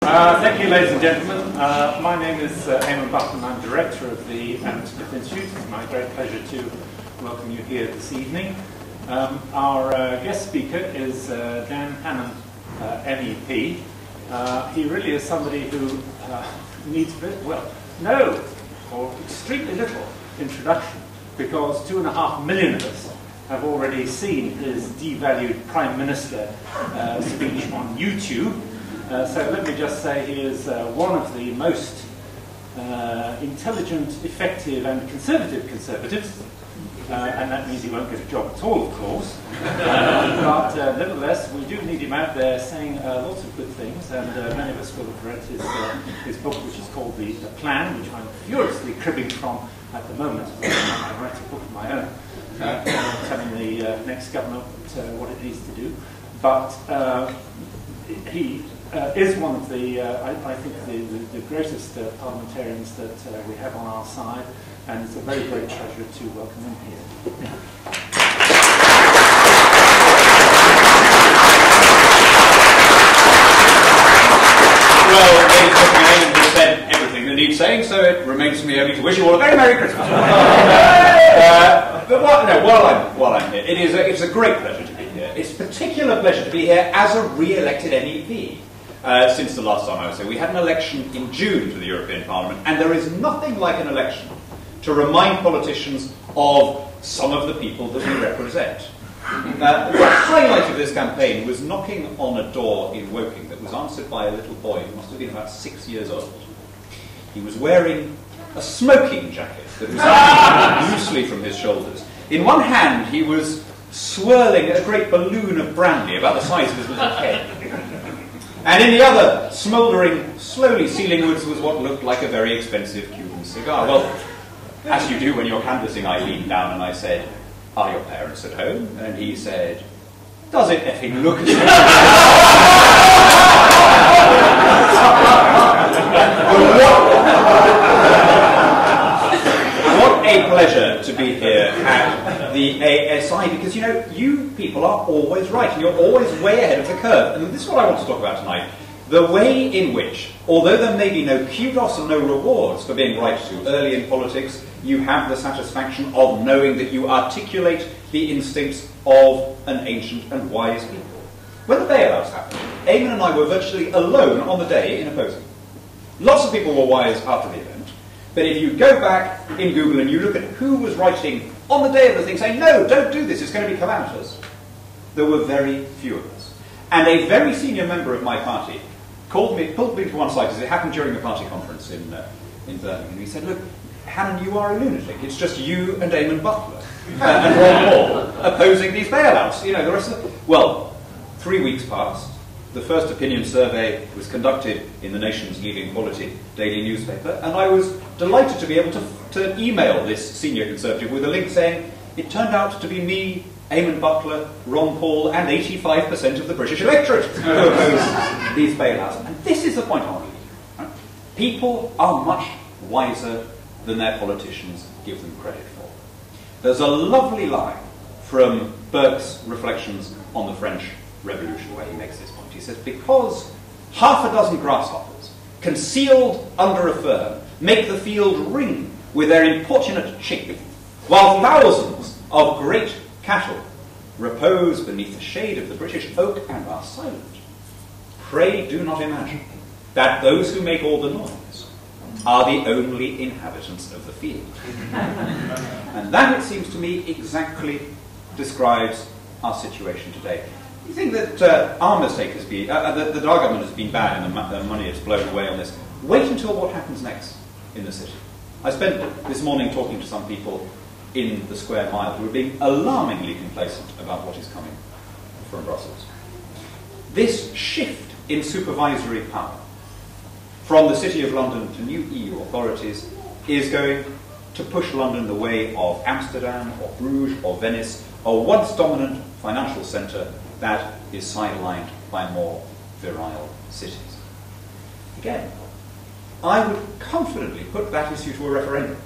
Thank you, ladies and gentlemen. My name is Hannan, and I'm Director of the Hannan Smith Institute. It's my great pleasure to welcome you here this evening. Our guest speaker is Dan Hannan, MEP. He really is somebody who needs no, or extremely little introduction, because 2.5 million of us have already seen his devalued Prime Minister speech on YouTube. So let me just say he is one of the most intelligent, effective and conservative conservatives, and that means he won't get a job at all, of course. But nevertheless, we do need him out there saying lots of good things, and many of us will have read his book, which is called The Plan, which I'm furiously cribbing from at the moment. I write a book of my own, telling the next government what it needs to do. But he is one of the, I think, the greatest parliamentarians that we have on our side, and it's a very great pleasure to welcome him here. Well, ladies and gentlemen, we've said everything that needs saying, so it remains for me only to wish you all a very Merry Christmas. But while I'm here, it's a great pleasure to be here. It's a particular pleasure to be here as a re-elected MEP. Since the last time I was here. We had an election in June to the European Parliament, and there is nothing like an election to remind politicians of some of the people that we represent. The highlight of this campaign was knocking on a door in Woking that was answered by a little boy who must have been about 6 years old. He was wearing a smoking jacket that was hanging loosely from his shoulders. In one hand, he was swirling a great balloon of brandy about the size of his little head. And in the other, smouldering, slowly ceilingwards, was what looked like a very expensive Cuban cigar. Well, as you do when you're canvassing, I leaned down and I said, "Are your parents at home?" And he said, "Does it effing look as if What a pleasure to be here at the ASI, because, you know, you people are always right, and you're always way ahead of the curve. And this is what I want to talk about tonight. The way in which, although there may be no kudos and no rewards for being right too early in politics, you have the satisfaction of knowing that you articulate the instincts of an ancient and wise people. When the bailouts happened, Eamon and I were virtually alone on the day in opposing. Lots of people were wise after the event. But if you go back in Google and you look at who was writing on the day of the thing saying, "No, don't do this, it's going to be calamitous," there were very few of us. And a very senior member of my party pulled me to one side, because it happened during the party conference in Birmingham, and he said, "Look, Hannan, you are a lunatic. It's just you and Eamon Butler and Ron Paul opposing these bailouts. You know, the rest of them." Well, 3 weeks passed. The first opinion survey was conducted in the nation's leading quality daily newspaper, and I was delighted to be able to email this senior Conservative with a link saying it turned out to be me, Eamon Butler, Ron Paul, and 85% of the British electorate who oppose these bailouts. And this is the point I'm making. Right? People are much wiser than their politicians give them credit for. There's a lovely line from Burke's Reflections on the French Revolution where he makes this point. He says, "Because half a dozen grasshoppers, concealed under a fern, make the field ring with their importunate chink, while thousands of great cattle repose beneath the shade of the British oak and are silent, pray do not imagine that those who make all the noise are the only inhabitants of the field." And that, it seems to me, exactly describes our situation today. You think that our mistake has been, that our government has been bad and the money has blown away on this? Wait until what happens next in the city. I spent this morning talking to some people in the Square Mile who are being alarmingly complacent about what is coming from Brussels. This shift in supervisory power from the City of London to new EU authorities is going to push London the way of Amsterdam or Bruges or Venice, a once dominant financial centre that is sidelined by more virile cities. Again, I would confidently put that issue to a referendum.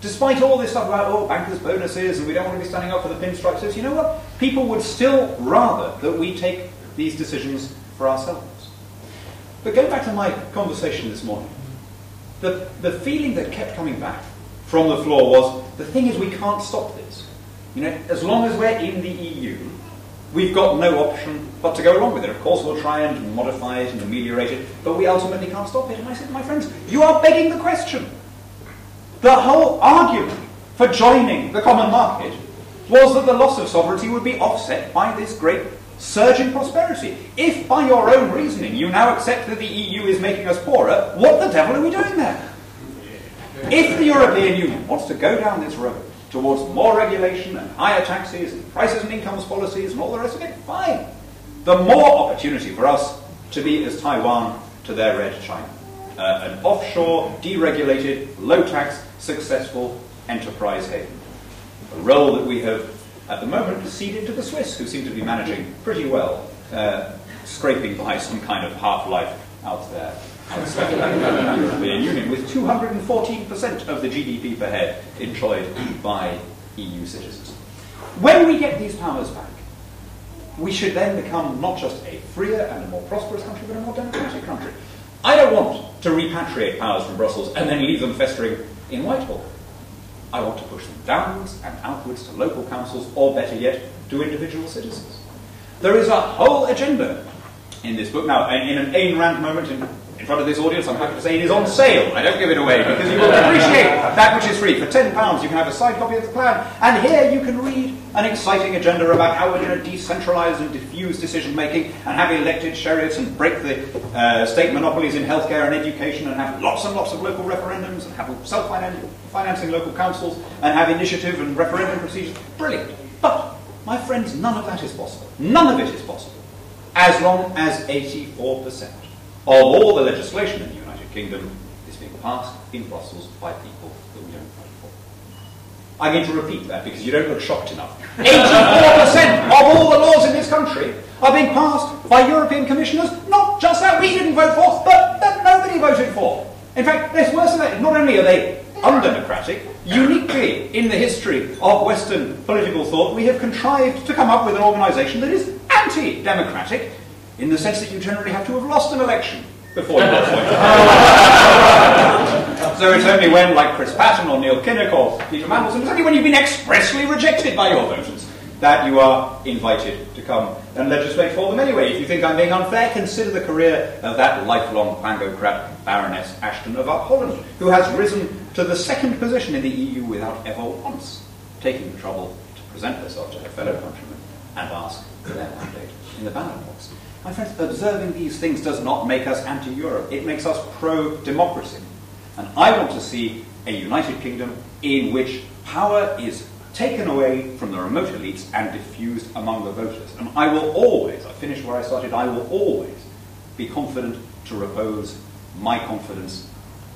Despite all this stuff about, bankers' bonuses and we don't want to be standing up for the pinstripes, you know what? People would still rather that we take these decisions for ourselves. But going back to my conversation this morning, the feeling that kept coming back from the floor was, the thing is we can't stop this. You know, as long as we're in the EU, we've got no option but to go along with it. Of course, we'll try and modify it and ameliorate it, but we ultimately can't stop it. And I said to my friends, you are begging the question. The whole argument for joining the common market was that the loss of sovereignty would be offset by this great surge in prosperity. If, by your own reasoning, you now accept that the EU is making us poorer, what the devil are we doing there? If the European Union wants to go down this road towards more regulation and higher taxes and prices and incomes policies and all the rest of it, fine. The more opportunity for us to be as Taiwan to their red China. An offshore, deregulated, low-tax, successful enterprise haven. A role that we have, at the moment, ceded to the Swiss, who seem to be managing pretty well, scraping by some kind of half-life out there. Outside the European Union, with 214% of the GDP per head enjoyed by EU citizens. When we get these powers back, we should then become not just a freer and a more prosperous country, but a more democratic country. I don't want to repatriate powers from Brussels and then leave them festering in Whitehall. I want to push them downwards and outwards to local councils, or better yet, to individual citizens. There is a whole agenda in this book. Now, in an Ayn Rand moment in front of this audience, I'm happy to say it is on sale. I don't give it away, because you will appreciate that which is free. For £10, you can have a signed copy of the plan, and here you can read an exciting agenda about how we're going to decentralise and diffuse decision-making, and have elected sheriffs, and break the state monopolies in healthcare and education, and have lots and lots of local referendums, and have self-financing local councils, and have initiative and referendum procedures. Brilliant. But, my friends, none of that is possible. None of it is possible. As long as 84% of all the legislation in the United Kingdom is being passed in Brussels by people that we don't vote for. I'm going to repeat that because you don't look shocked enough. 84% of all the laws in this country are being passed by European commissioners, not just that we didn't vote for, but that nobody voted for. In fact, there's worse than that. Not only are they undemocratic, uniquely in the history of Western political thought, we have contrived to come up with an organisation that is anti-democratic, in the sense that you generally have to have lost an election before you got appointed. So it's only when, like Chris Patton or Neil Kinnock or Peter Mandelson, it's only when you've been expressly rejected by your voters that you are invited to come and legislate for them anyway. If you think I'm being unfair, consider the career of that lifelong pangocrat Baroness Ashton of Holland, who has risen to the second position in the EU without ever once taking the trouble to present herself to her fellow countrymen and ask for their mandate in the ballot box. My friends, observing these things does not make us anti-Europe. It makes us pro-democracy. And I want to see a United Kingdom in which power is taken away from the remote elites and diffused among the voters. And I will always, I finished where I started, I will always be confident to repose my confidence,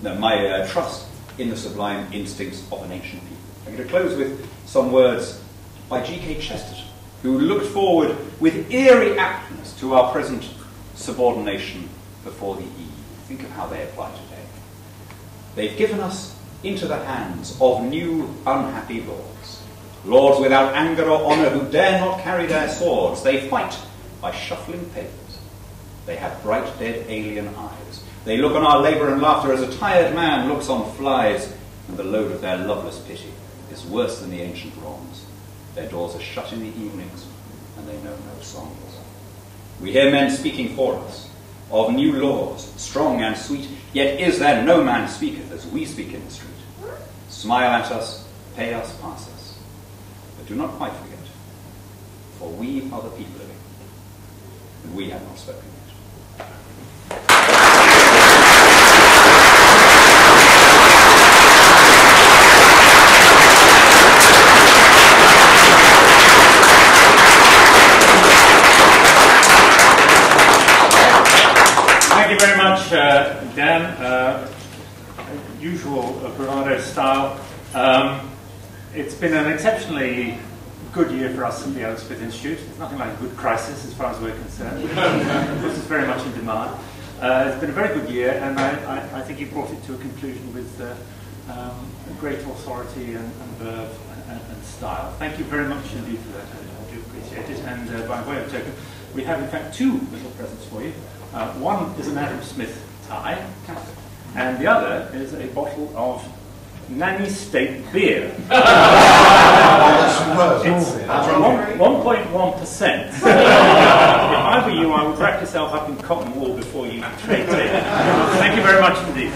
no, my trust in the sublime instincts of an ancient people. I'm going to close with some words by G.K. Chesterton, who looked forward with eerie aptness to our present subordination before the EU. Think of how they apply today. They've given us into the hands of new unhappy lords. Lords without anger or honour who dare not carry their swords. They fight by shuffling papers. They have bright dead alien eyes. They look on our labour and laughter as a tired man looks on flies, and the load of their loveless pity is worse than the ancient wrongs. Their doors are shut in the evenings, and they know no songs. We hear men speaking for us, of new laws, strong and sweet, yet is there no man speaketh as we speak in the street. Smile at us, pay us, pass us. But do not quite forget, for we are the people of England, and we have not spoken yet. Thank you very much, Dan. Usual bravado style. It's been an exceptionally good year for us at the Elspeth Institute. It's nothing like a good crisis as far as we're concerned. This is very much in demand. It's been a very good year, and I think you brought it to a conclusion with great authority and verve and style. Thank you very much indeed for that. I do appreciate it. And by way of token, we have in fact two little presents for you. One is an Adam Smith tie, and the other is a bottle of Nanny State beer. It's 1.1%. If I were you, I would wrap yourself up in cotton wool before you trade it. Thank you very much indeed.